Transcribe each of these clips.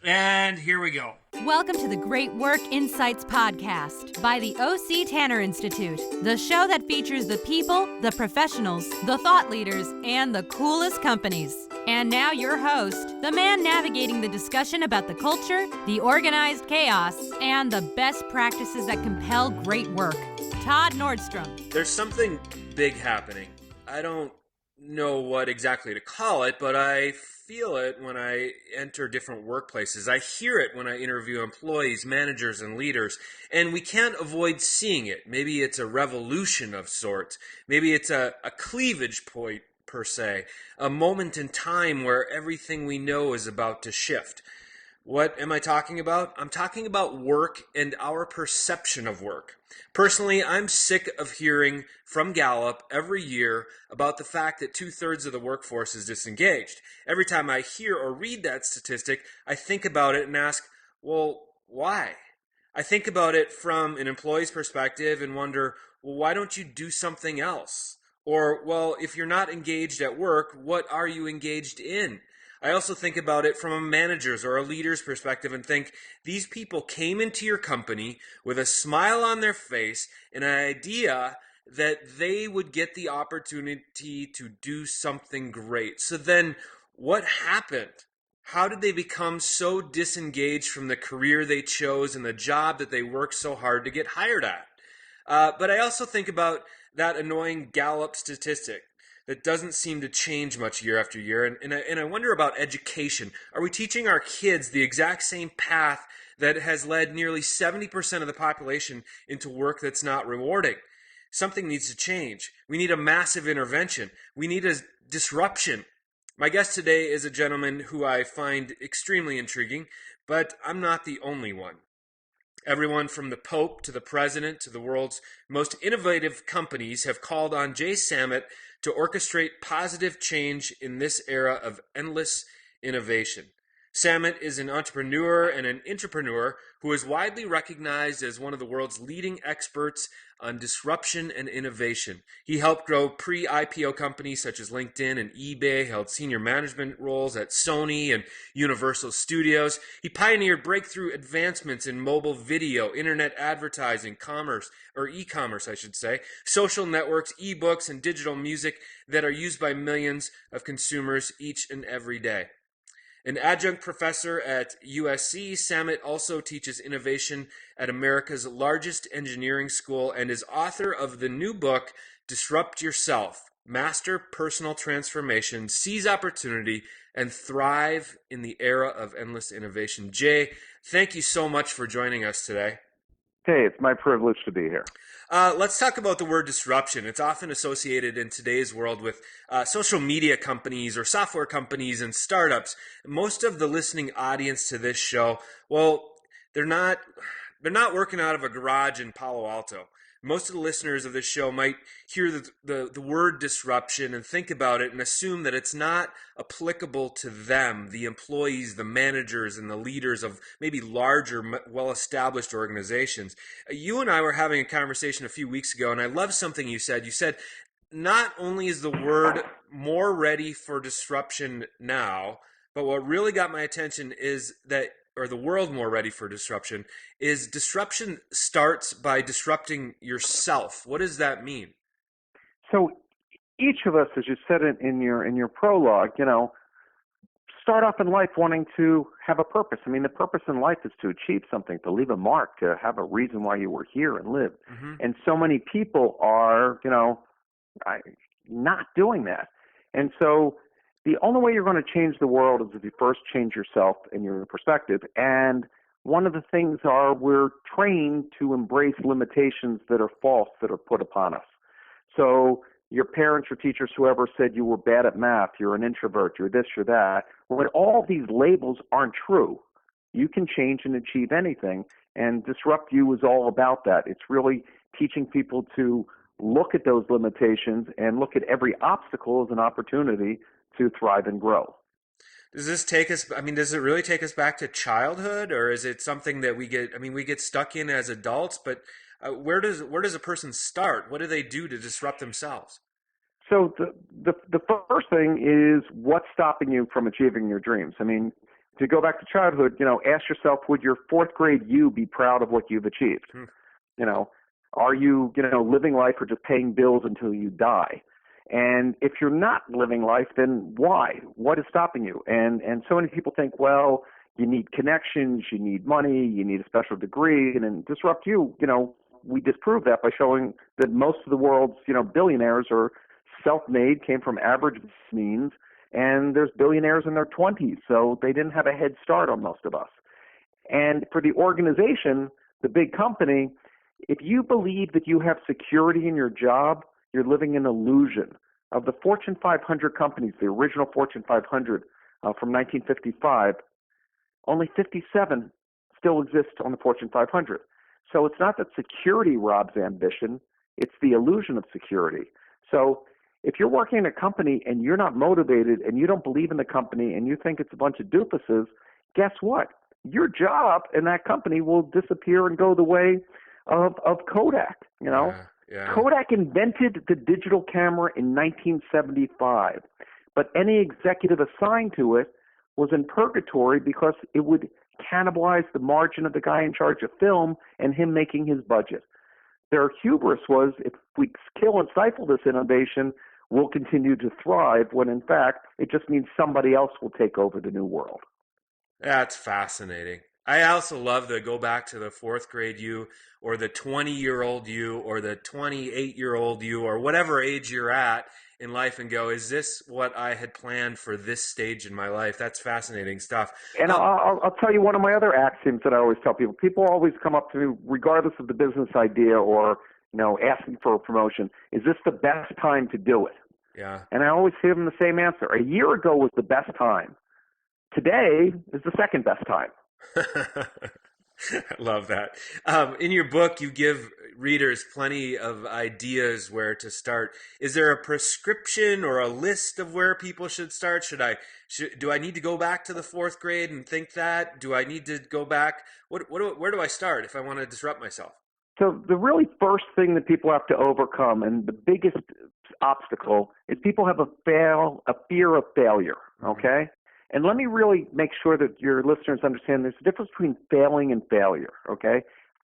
And here we go. Welcome to the Great Work Insights Podcast by the O.C. Tanner Institute, the show that features the people, the professionals, the thought leaders, and the coolest companies. And now your host, the man navigating the discussion about the culture, the organized chaos, and the best practices that compel great work, Todd Nordstrom. There's something big happening. I don't know what exactly to call it, but I feel it when I enter different workplaces. I hear it when I interview employees, managers, and leaders, and we can't avoid seeing it. Maybe it's a revolution of sorts. Maybe it's a cleavage point, per se, a moment in time where everything we know is about to shift. What am I talking about? I'm talking about work and our perception of work. Personally, I'm sick of hearing from Gallup every year about the fact that 2/3 of the workforce is disengaged. Every time I hear or read that statistic, I think about it and ask, well, why? I think about it from an employee's perspective and wonder, well, why don't you do something else? Or, well, if you're not engaged at work, what are you engaged in? I also think about it from a manager's or a leader's perspective and think these people came into your company with a smile on their face and an idea that they would get the opportunity to do something great. So then what happened? How did they become so disengaged from the career they chose and the job that they worked so hard to get hired at? But I also think about that annoying Gallup statistic that doesn't seem to change much year after year. And I wonder about education. Are we teaching our kids the exact same path that has led nearly 70% of the population into work that's not rewarding? Something needs to change. We need a massive intervention. We need a disruption. My guest today is a gentleman who I find extremely intriguing, but I'm not the only one. Everyone from the Pope to the President to the world's most innovative companies have called on Jay Samit to orchestrate positive change in this era of endless innovation. Samit is an entrepreneur and an intrapreneur who is widely recognized as one of the world's leading experts on disruption and innovation. He helped grow pre-IPO companies such as LinkedIn and eBay, held senior management roles at Sony and Universal Studios. He pioneered breakthrough advancements in mobile video, internet advertising, commerce, or e-commerce, I should say, social networks, ebooks, and digital music that are used by millions of consumers each and every day. An adjunct professor at USC, Samit also teaches innovation at America's largest engineering school and is author of the new book, Disrupt Yourself, Master Personal Transformation, Seize Opportunity, and Thrive in the Era of Endless Innovation. Jay, thank you so much for joining us today. Hey, it's my privilege to be here. Let's talk about the word disruption. It's often associated in today's world with social media companies or software companies and startups. Most of the listening audience to this show, well, they're not working out of a garage in Palo Alto. Most of the listeners of this show might hear the word disruption and think about it and assume that it's not applicable to them, the employees, the managers, and the leaders of maybe larger, well-established organizations. You and I were having a conversation a few weeks ago, and I love something you said. You said, not only is the word more ready for disruption now, but what really got my attention is that or the world more ready for disruption, is disruption starts by disrupting yourself. What does that mean? So each of us, as you said it in your prologue, start off in life wanting to have a purpose. I mean, the purpose in life is to achieve something, to leave a mark, to have a reason why you were here and live. Mm-hmm. And so many people are, not doing that. And so the only way you're going to change the world is if you first change yourself and your perspective. And one of the things are we're trained to embrace limitations that are false, that are put upon us. So your parents or teachers, whoever said you were bad at math, you're an introvert, you're this, you're that, when all these labels aren't true, you can change and achieve anything. And Disrupt You is all about that. It's really teaching people to look at those limitations and look at every obstacle as an opportunity to thrive and grow. Does this take us, does it really take us back to childhood, or is it something that we get stuck in as adults, but where does a person start? What do they do to disrupt themselves? So the first thing is, what's stopping you from achieving your dreams? I mean, to go back to childhood, ask yourself, would your fourth grade you be proud of what you've achieved? You know, are you, living life or just paying bills until you die? And if you're not living life, then why? What is stopping you? And so many people think, well, you need connections, you need money, you need a special degree. And in Disrupt You, we disprove that by showing that most of the world's, billionaires are self-made, came from average means, and there's billionaires in their 20s, so they didn't have a head start on most of us. And for the organization, the big company, if you believe that you have security in your job, you're living an illusion. Of the Fortune 500 companies, the original Fortune 500 from 1955, only 57 still exist on the Fortune 500. So it's not that security robs ambition, it's the illusion of security. So if you're working in a company and you're not motivated and you don't believe in the company and you think it's a bunch of doofuses, guess what? Your job in that company will disappear and go the way of Kodak, Yeah. Kodak invented the digital camera in 1975, but any executive assigned to it was in purgatory because it would cannibalize the margin of the guy in charge of film and him making his budget. Their hubris was, if we kill and stifle this innovation, we'll continue to thrive, when in fact, it just means somebody else will take over the new world. That's fascinating. I also love to go back to the fourth grade you, or the 20-year-old you, or the 28-year-old you, or whatever age you're at in life, and go, is this what I had planned for this stage in my life? That's fascinating stuff. And I'll tell you one of my other axioms that I always tell people. People always come up to me, regardless of the business idea or, asking for a promotion. Is this the best time to do it? Yeah. And I always give them the same answer. A year ago was the best time. Today is the second best time. I love that. In your book, you give readers plenty of ideas where to start. Is there a prescription or a list of where people should start? Do I need to go back to the fourth grade and think that? Do I need to go back? Where do I start if I want to disrupt myself? So the really first thing that people have to overcome, and the biggest obstacle, is people have a fear of failure. Okay. And let me really make sure that your listeners understand there's a difference between failing and failure, okay?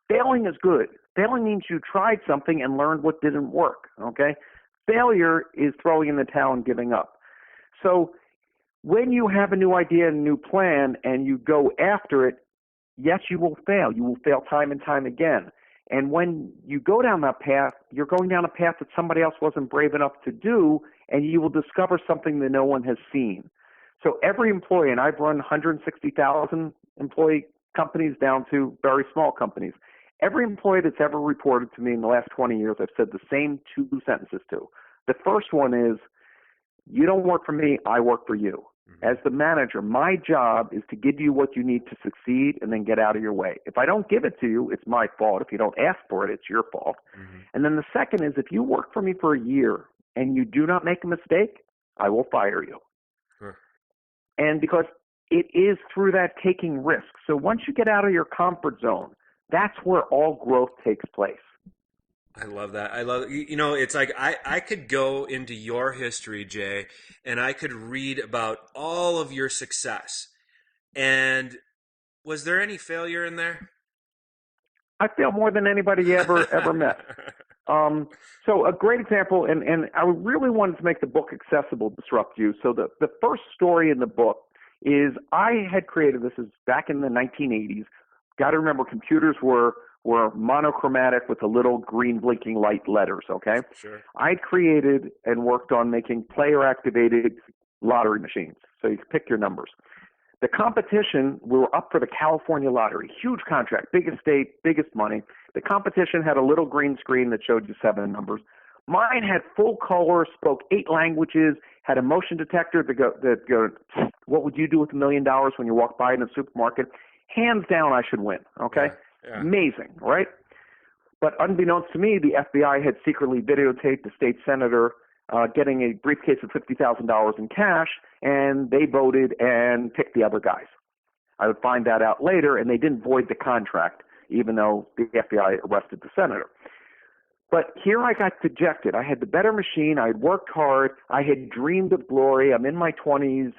Failing is good. Failing means you tried something and learned what didn't work, okay? Failure is throwing in the towel and giving up. So when you have a new idea and a new plan and you go after it, yes, you will fail. You will fail time and time again. And when you go down that path, you're going down a path that somebody else wasn't brave enough to do, and you will discover something that no one has seen. So every employee, and I've run 160,000 employee companies down to very small companies. Every employee that's ever reported to me in the last 20 years, I've said the same two sentences to. The first one is, you don't work for me, I work for you. As the manager, my job is to give you what you need to succeed and then get out of your way. If I don't give it to you, it's my fault. If you don't ask for it, it's your fault. And then the second is, if you work for me for a year and you do not make a mistake, I will fire you. And because it is through that taking risks. So once you get out of your comfort zone, that's where all growth takes place. I love that. It's like I could go into your history, Jay, and I could read about all of your success. And was there any failure in there? I fail more than anybody ever met. So a great example, and I really wanted to make the book accessible, Disrupt You. So the first story in the book is I had created, this is back in the 1980s. Got to remember, computers were monochromatic with a little green blinking light letters, okay? Sure. I'd created and worked on making player-activated lottery machines. So you could pick your numbers. The competition, we were up for the California lottery, huge contract, biggest state, biggest money. The competition had a little green screen that showed you 7 numbers. Mine had full color, spoke 8 languages, had a motion detector that go, what would you do with $1 million when you walk by in a supermarket? Hands down, I should win, okay? Yeah. Amazing, right? But unbeknownst to me, the FBI had secretly videotaped the state senator getting a briefcase of $50,000 in cash, and they voted and picked the other guys. I would find that out later, and they didn't void the contract, even though the FBI arrested the senator. But here I got dejected. I had the better machine. I had worked hard. I had dreamed of glory. I'm in my 20s.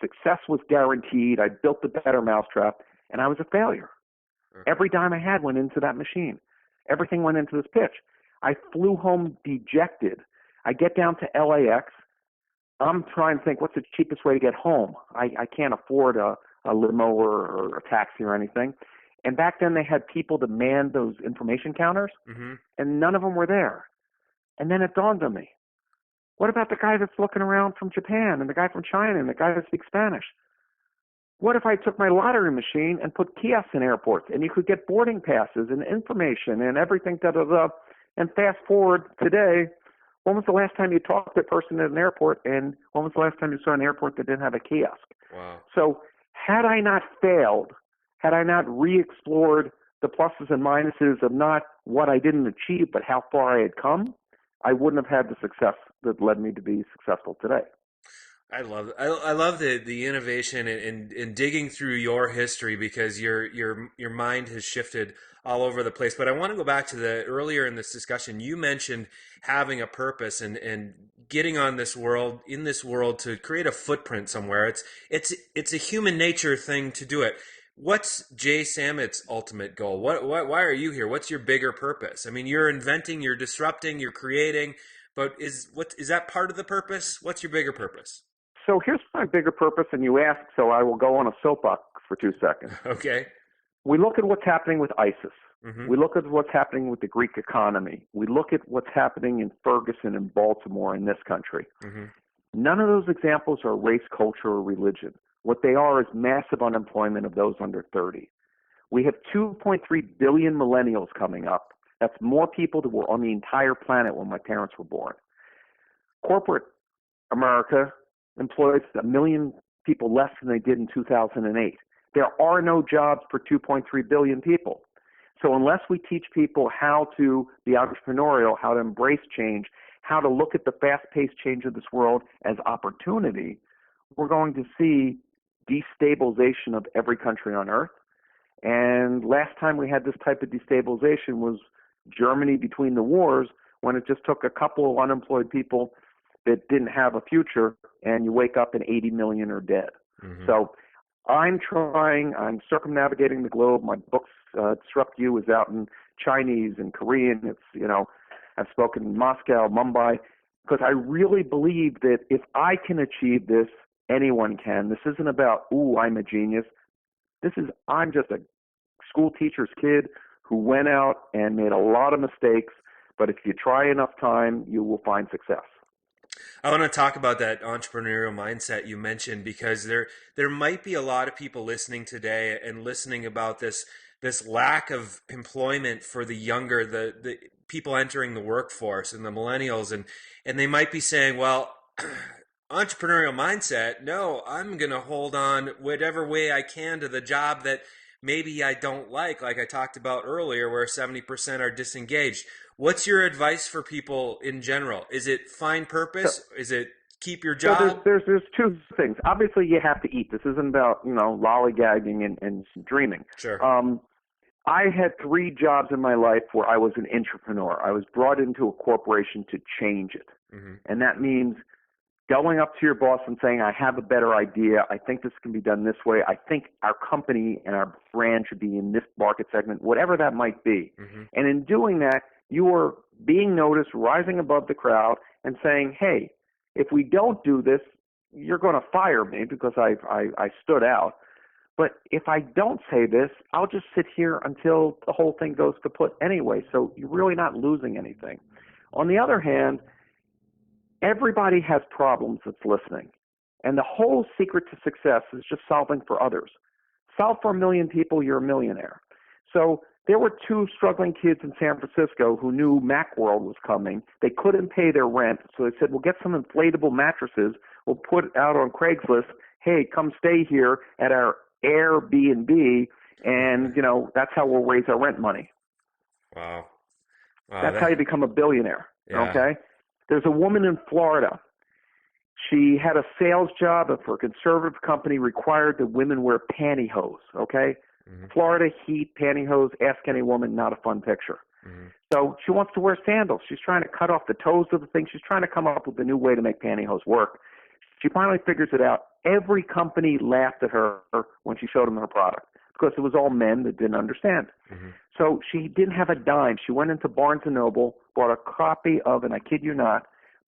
Success was guaranteed. I built the better mousetrap, and I was a failure. Every dime I had went into that machine. Everything went into this pitch. I flew home dejected. I get down to LAX. I'm trying to think, what's the cheapest way to get home? I can't afford a limo or a taxi or anything. And back then they had people to man those information counters, and none of them were there. And then it dawned on me, what about the guy that's looking around from Japan and the guy from China and the guy that speaks Spanish? What if I took my lottery machine and put kiosks in airports, and you could get boarding passes and information and everything, da-da-da, and fast forward today, when was the last time you talked to a person at an airport, and when was the last time you saw an airport that didn't have a kiosk? Wow. So had I not failed, had I not re-explored the pluses and minuses of not what I didn't achieve, but how far I had come, I wouldn't have had the success that led me to be successful today. I love the innovation and digging through your history, because your mind has shifted all over the place. But I want to go back to the earlier in this discussion, you mentioned having a purpose and getting on this world, in this world, to create a footprint somewhere. It's a human nature thing to do it. What's Jay Samit's ultimate goal? Why are you here? What's your bigger purpose? I mean, you're inventing, you're disrupting, you're creating, but is that part of the purpose? What's your bigger purpose? So here's my bigger purpose, and you asked, so I will go on a soapbox for 2 seconds. Okay. We look at what's happening with ISIS. We look at what's happening with the Greek economy. We look at what's happening in Ferguson and Baltimore in this country. None of those examples are race, culture, or religion. What they are is massive unemployment of those under 30. We have 2.3 billion millennials coming up. That's more people that were on the entire planet when my parents were born. Corporate America employs 1 million people less than they did in 2008. There are no jobs for 2.3 billion people. So unless we teach people how to be entrepreneurial, how to embrace change, how to look at the fast-paced change of this world as opportunity, we're going to see destabilization of every country on earth. And last time we had this type of destabilization was Germany between the wars, when it just took a couple of unemployed people that didn't have a future, and you wake up and 80 million are dead. So I'm circumnavigating the globe. My books, Disrupt You, is out in Chinese and Korean. It's, I've spoken in Moscow, Mumbai, because I really believe that if I can achieve this, anyone can. This isn't about, I'm a genius. I'm just a school teacher's kid who went out and made a lot of mistakes, but if you try enough time, you will find success. I want to talk about that entrepreneurial mindset you mentioned, because there might be a lot of people listening today and listening about this lack of employment for the younger, the people entering the workforce and the millennials, and they might be saying, well, entrepreneurial mindset, no, I'm going to hold on whatever way I can to the job that maybe I don't like I talked about earlier, where 70% are disengaged. What's your advice for people in general? Is it find purpose? Is it keep your job? So there's two things. Obviously, you have to eat. This isn't about, lollygagging and dreaming. Sure. I had 3 jobs in my life where I was an entrepreneur. I was brought into a corporation to change it. And that means going up to your boss and saying, I have a better idea. I think this can be done this way. I think our company and our brand should be in this market segment, whatever that might be. And in doing that, you are being noticed, rising above the crowd, and saying, hey, if we don't do this, you're going to fire me because I stood out. But if I don't say this, I'll just sit here until the whole thing goes kaput anyway. So you're really not losing anything. On the other hand, everybody has problems that's listening. And the whole secret to success is just solving for others. Solve for 1 million people, you're a millionaire. So there were 2 struggling kids in San Francisco who knew Macworld was coming. They couldn't pay their rent, so they said, we'll get some inflatable mattresses. We'll put it out on Craigslist. Hey, come stay here at our Airbnb, and, that's how we'll raise our rent money. Wow. That's how you become a billionaire, Yeah. Okay? There's a woman in Florida. She had a sales job for a conservative company, required that women wear pantyhose, okay? Florida heat, pantyhose, ask any woman, not a fun picture. So she wants to wear sandals. She's trying to cut off the toes of the thing. She's trying to come up with a new way to make pantyhose work. She finally figures it out, Every company laughed at her when she showed them her product because it was all men that didn't understand. Mm-hmm. So she didn't have a dime. She went into Barnes & Noble, bought a copy of, and I kid you not,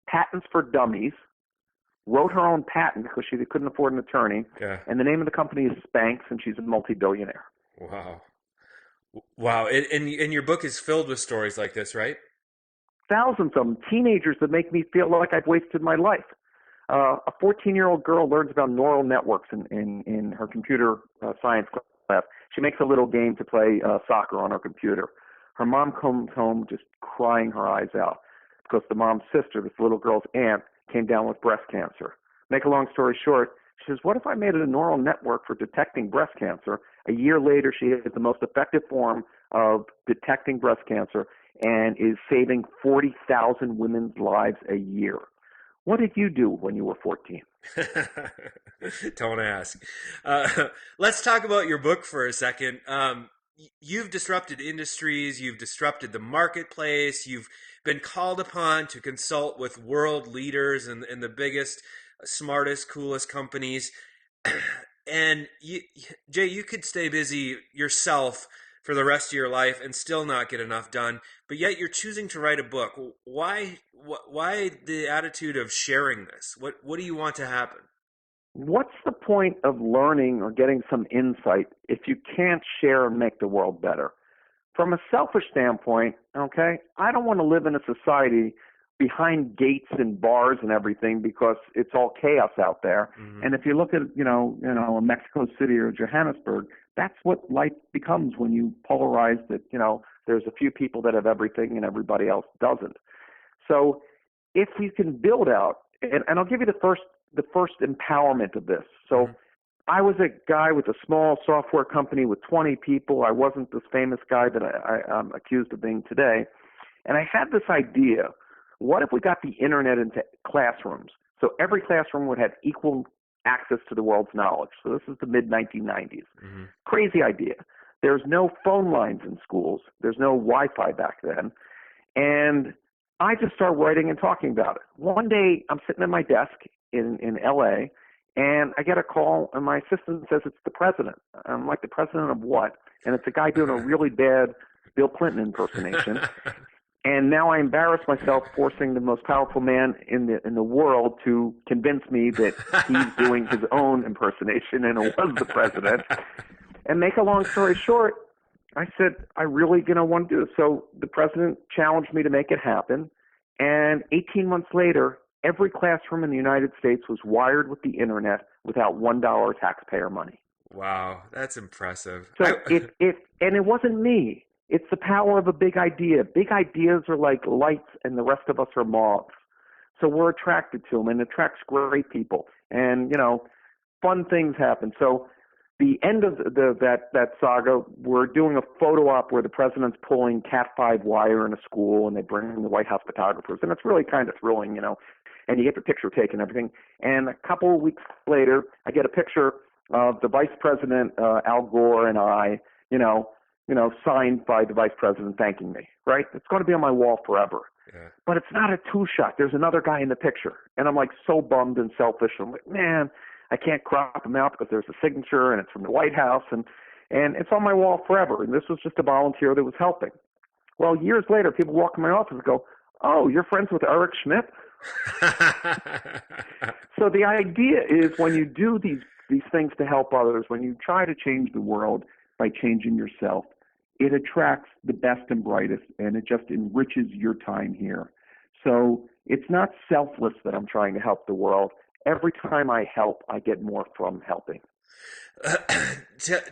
Patents for Dummies, wrote her own patent because she couldn't afford an attorney, Yeah. and the name of the company is Spanx, and she's a multi-billionaire. Wow. Wow. And your book is filled with stories like this, right? Thousands of them, teenagers that make me feel like I've wasted my life. A 14-year-old girl learns about neural networks in her computer science class. She makes a little game to play soccer on her computer. Her mom comes home just crying her eyes out because the mom's sister, this little girl's aunt, came down with breast cancer. Make a long story short, she says, what if I made a neural network for detecting breast cancer? A year later, she has the most effective form of detecting breast cancer and is saving 40,000 women's lives a year. What did you do when you were 14? Don't ask. Let's talk about your book for a second. You've disrupted industries, you've disrupted the marketplace, you've been called upon to consult with world leaders and the biggest, smartest, coolest companies. And Jay, you could stay busy yourself for the rest of your life and still not get enough done, but yet you're choosing to write a book. Why the attitude of sharing this? What do you want to happen? What's the point of learning or getting some insight if you can't share and make the world better? From a selfish standpoint, okay, I don't want to live in a society behind gates and bars and everything because it's all chaos out there. Mm-hmm. And if you look at, a Mexico City or Johannesburg, that's what life becomes when you polarize that, there's a few people that have everything and everybody else doesn't. So if we can build out, and I'll give you the first empowerment of this. So mm-hmm. I was a guy with a small software company with 20 people. I wasn't this famous guy that I'm accused of being today. And I had this idea, what if we got the internet into classrooms? So every classroom would have equal access to the world's knowledge. So this is the mid-1990s. Mm-hmm. Crazy idea. There's no phone lines in schools. There's no Wi-Fi back then. And I just started writing and talking about it. One day, I'm sitting at my desk in L.A., and I get a call, and my assistant says it's the president. I'm like, the president of what? And it's a guy doing a really bad Bill Clinton impersonation. And now I embarrass myself forcing the most powerful man in the world to convince me that he's doing his own impersonation and it was the president. And make a long story short, I said, I really want to do it. So the president challenged me to make it happen. And 18 months later, every classroom in the United States was wired with the internet without $1 taxpayer money. Wow, that's impressive. So and it wasn't me. It's the power of a big idea. Big ideas are like lights, and the rest of us are moths. So we're attracted to them, and it attracts great people. And, fun things happen. So the end of that saga, we're doing a photo op where the president's pulling Cat5 wire in a school, and they bring in the White House photographers. And it's really kind of thrilling, and you get the picture taken and everything. And a couple of weeks later, I get a picture of the vice president, Al Gore, and I, signed by the vice president thanking me, right? It's going to be on my wall forever. Yeah. But it's not a two-shot. There's another guy in the picture. And I'm like so bummed and selfish. I'm like, man, I can't crop him out because there's a signature and it's from the White House and it's on my wall forever. And this was just a volunteer that was helping. Well, years later, people walk in my office and go, oh, you're friends with Eric Schmidt? So the idea is when you do these things to help others, when you try to change the world by changing yourself, it attracts the best and brightest, and it just enriches your time here. So it's not selfless that I'm trying to help the world. Every time I help, I get more from helping.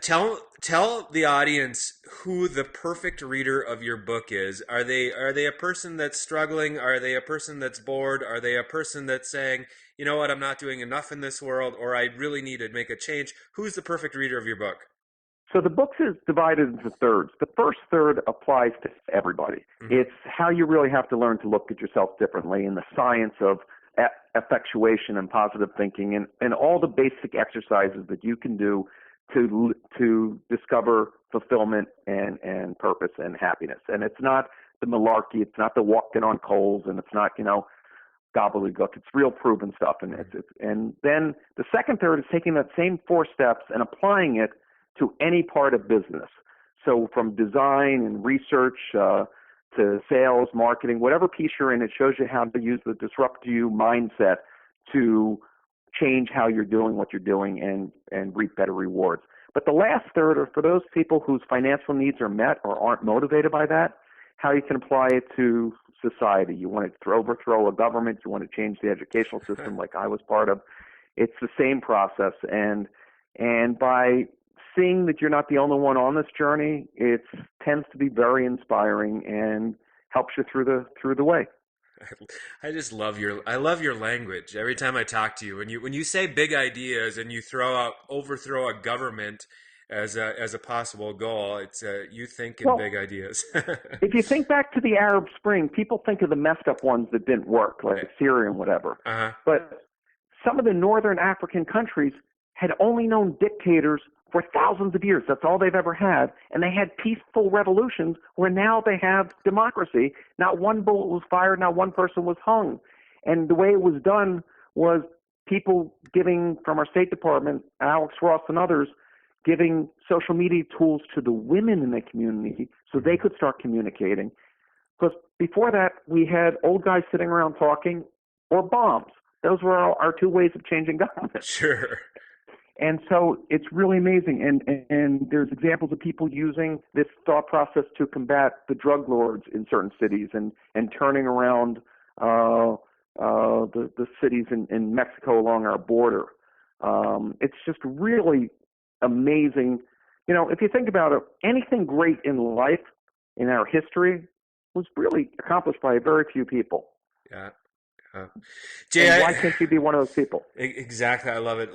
Tell the audience who the perfect reader of your book is. Are they a person that's struggling? Are they a person that's bored? Are they a person that's saying, you know what, I'm not doing enough in this world, or I really need to make a change? Who's the perfect reader of your book? So the book is divided into thirds. The first third applies to everybody. Mm-hmm. It's how you really have to learn to look at yourself differently and the science of effectuation and positive thinking and all the basic exercises that you can do to discover fulfillment and purpose and happiness. And it's not the malarkey. It's not the walking on coals, and it's not, gobbledygook. It's real proven stuff. And then the second third is taking that same 4 steps and applying it to any part of business. So from design and research to sales, marketing, whatever piece you're in, it shows you how to use the disrupt you mindset to change how you're doing what you're doing and reap better rewards. But the last third are for those people whose financial needs are met or aren't motivated by that, how you can apply it to society. You want to overthrow a government, you want to change the educational system like I was part of. It's the same process. And by seeing that you're not the only one on this journey, it tends to be very inspiring and helps you through the way. I just love your language. Every time I talk to you, when you say big ideas and you overthrow a government as a possible goal, it's you think in big ideas. If you think back to the Arab Spring, people think of the messed up ones that didn't work, like Syria and whatever. Uh-huh. But some of the northern African countries had only known dictators for thousands of years. That's all they've ever had. And they had peaceful revolutions where now they have democracy. Not one bullet was fired, not one person was hung. And the way it was done was people giving, from our State Department, Alex Ross and others, giving social media tools to the women in the community so they could start communicating. Because before that, we had old guys sitting around talking or bombs. Those were our 2 ways of changing government. Sure. And so it's really amazing. And there's examples of people using this thought process to combat the drug lords in certain cities and turning around the cities in Mexico along our border. It's just really amazing. You know, if you think about it, anything great in life, in our history, was really accomplished by very few people. Yeah. Jay, why can't you be one of those people? Exactly. I love it.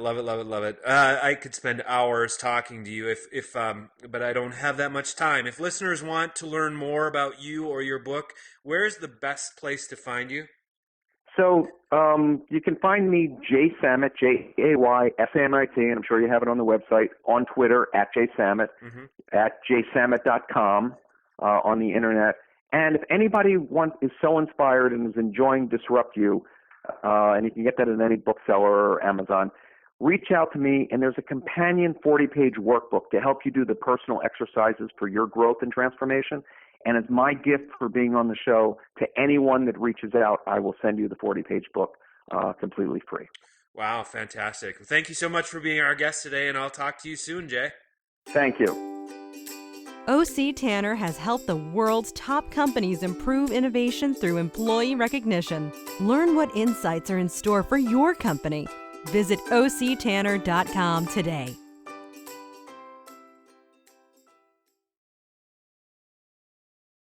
I could spend hours talking to you but I don't have that much time. If listeners want to learn more about you or your book, where's the best place to find you? So you can find me, Jay Samit, JaySamit, and I'm sure you have it on the website, on Twitter, @JaySamit, at jaysamit.com on the internet. And if anybody is so inspired and is enjoying Disrupt You, and you can get that in any bookseller or Amazon, reach out to me, and there's a companion 40-page workbook to help you do the personal exercises for your growth and transformation. And it's my gift for being on the show. To anyone that reaches out, I will send you the 40-page book completely free. Wow, fantastic. Well, thank you so much for being our guest today, and I'll talk to you soon, Jay. Thank you. O.C. Tanner has helped the world's top companies improve innovation through employee recognition. Learn what insights are in store for your company. Visit octanner.com today.